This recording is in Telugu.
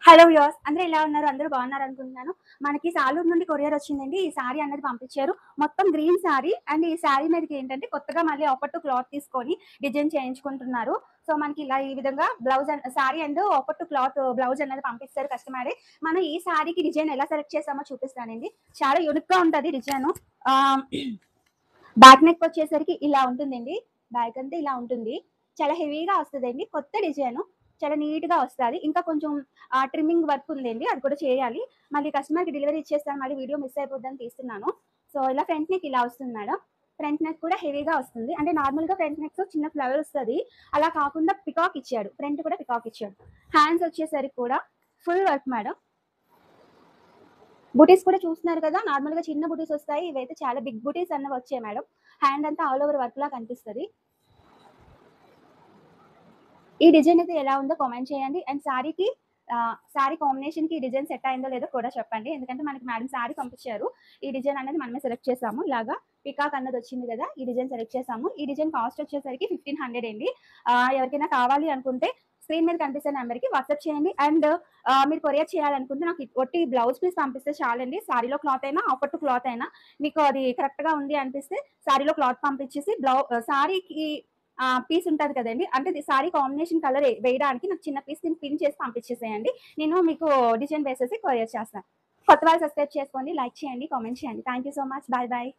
హలో వ్యూవర్స్, అందరూ ఎలా ఉన్నారు? అందరూ బాగున్నారు అనుకుంటున్నాను. మనకి సాలూరు నుండి కొరియర్ వచ్చిందండి. ఈ సారీ అనేది పంపించారు. మొత్తం గ్రీన్ సారీ అండ్ ఈ సారీ మీదకి ఏంటంటే కొత్తగా మళ్ళీ ఒకట్టు క్లాత్ తీసుకొని డిజైన్ చేయించుకుంటున్నారు. సో మనకి ఇలా ఈ విధంగా blouse sorry and ఒకట్టు cloth blouse అనేది పంపిస్తారు కస్టమరే. మనం ఈ సారీకి డిజైన్ ఎలా సెలెక్ట్ చేసామో చూపిస్తానండి. చాలా యూనిక్ గా ఉంటది డిజైన్. బ్యాక్ నెక్ వచ్చేసరికి ఇలా ఉంటుందండి. బ్యాక్ అంతా ఇలా ఉంటుంది. చాలా హెవీగా వస్తుందండి. కొత్త డిజైన్ చాలా నీట్ గా వస్తుంది. ఇంకా కొంచెం ట్రిమ్మింగ్ వర్క్ ఉందండి, అది కూడా చేయాలి. మళ్ళీ కస్టమర్కి డెలివరీ ఇచ్చేస్తాను, మళ్ళీ వీడియో మిస్ అయిపోద్దని తీస్తున్నాను. సో ఇలా ఫ్రంట్ నెక్ ఇలా వస్తుంది మేడం. ఫ్రంట్ నెక్ కూడా హెవీగా వస్తుంది. అంటే నార్మల్ గా ఫ్రంట్ నెక్ చిన్న ఫ్లవర్ వస్తుంది, అలా కాకుండా పికాక్ ఇచ్చాడు. ఫ్రంట్ కూడా పికాక్ ఇచ్చాడు. హ్యాండ్స్ వచ్చేసరికి కూడా ఫుల్ వర్క్ మేడం. బుటీస్ కూడా చూస్తున్నారు కదా, నార్మల్ గా చిన్న బుటీస్ వస్తాయి, ఇవైతే చాలా బిగ్ బుటీస్ అన్నవి వచ్చాయి మేడం. హ్యాండ్ అంతా ఆల్ ఓవర్ వర్క్ లా కనిపిస్తుంది. ఈ డిజైన్ అయితే ఎలా ఉందో కామెంట్ చేయండి. అండ్ సారీకి సారీ కాంబినేషన్ కి డిజైన్ సెట్ అయిందో లేదో కూడా చెప్పండి. ఎందుకంటే మనకి మేడం సారీ పంపించారు, ఈ డిజైన్ అనేది మనమే సెలెక్ట్ చేసాము. ఇలాగా పికాక్ అన్నది వచ్చింది కదా, ఈ డిజైన్ సెలెక్ట్ చేసాము. ఈ డిజైన్ కాస్ట్ వచ్చేసరికి 1500 అండి. ఎవరికైనా కావాలి అనుకుంటే స్క్రీన్ మీద కనిపిస్తున్న నెంబర్కి వాట్సాప్ చేయండి. అండ్ మీరు కొరియర్ చేయాలనుకుంటే నాకు ఒట్టి బ్లౌజ్ పీస్ పంపిస్తే చాలండి. సారీలో క్లాత్ అయినా ఆపట్టు క్లాత్ అయినా మీకు అది కరెక్ట్ గా ఉంది అనిపిస్తే సారీలో క్లాత్ పంపించేసి సారీకి పీస్ ఉంటది కదండి, అంటే సారీ కాంబినేషన్ కలర్ వేయడానికి నాకు చిన్న పీస్ పిన్ చేసి పంపించేసేయండి. నేను మీకు డిజైన్ వేసేసి కొరియర్ చేస్తాను. కొత్త వాళ్ళు సబ్స్క్రైబ్ చేసుకోండి, లైక్ చేయండి, కామెంట్ చేయండి. Thank you so much. Bye bye.